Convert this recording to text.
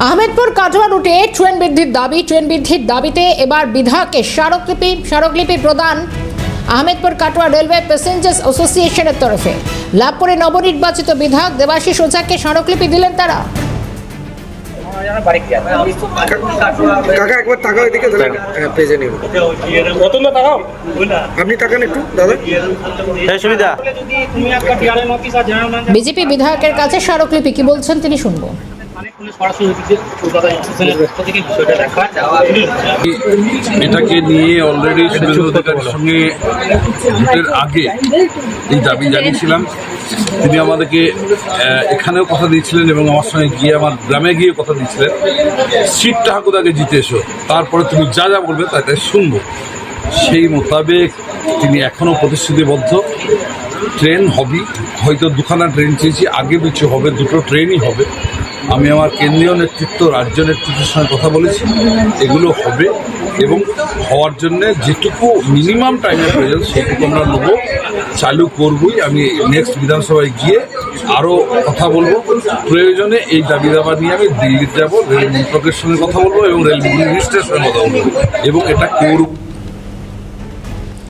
আহমেদপুর কাটোয়া রুটে ট্রেন বৃদ্ধির দাবিতে এবার বিধায়ককে স্মারকলিপি প্রদান আহমেদপুর কাটোয়া রেলওয়ে প্যাসেঞ্জার্স অ্যাসোসিয়েশনের তরফে। লাভপুরে নবনির্বাচিত বিধায়ক দেবাশিস ওঝাকে স্মারকলিপি দিলেন তারা। কাকা একবার তাকাও এদিকে, পেজে নিন। আপনি তাকান একটু দাদা। সুবিধা বিজেপি বিধায়কের কাছে স্মারকলিপি কি বলছেন তিনি শুনবো। এটাকে নিয়ে অলরেডি শুভেন্দু অধিকারীর সঙ্গে ভোটের আগে এই দাবি জানিয়েছিলাম। তিনি আমাদেরকে এখানেও কথা দিয়েছিলেন এবং আমার সঙ্গে গিয়ে আমার গ্রামে গিয়ে কথা দিয়েছিলেন, সিটটা হাকুদ আগে জিতে এসো, তারপরে তুমি যা যা বলবে তাই শুনবো। সেই মোতাবেক তিনি এখনও প্রতিশ্রুতিবদ্ধ। ট্রেন হবে, হয়তো দুখানা ট্রেন চেয়েছি, আগে পিছু হবে, দুটো ট্রেনই হবে। আমি আমার কেন্দ্রীয় নেতৃত্ব, রাজ্য নেতৃত্বের সঙ্গে কথা বলেছি, এগুলো হবে এবং হওয়ার জন্যে যেটুকু মিনিমাম টাইমের প্রয়োজন সেইটুকু আমরা নেবো, চালু করবই। আমি নেক্সট বিধানসভায় গিয়ে আরও কথা বলবো। প্রয়োজনে এই দাবি দাবা নিয়ে আমি দিল্লিতে যাব, রেল মন্ত্রকের সঙ্গে কথা বলবো এবং রেল মিনিস্টারের সঙ্গে কথা বলবো এবং এটা করব।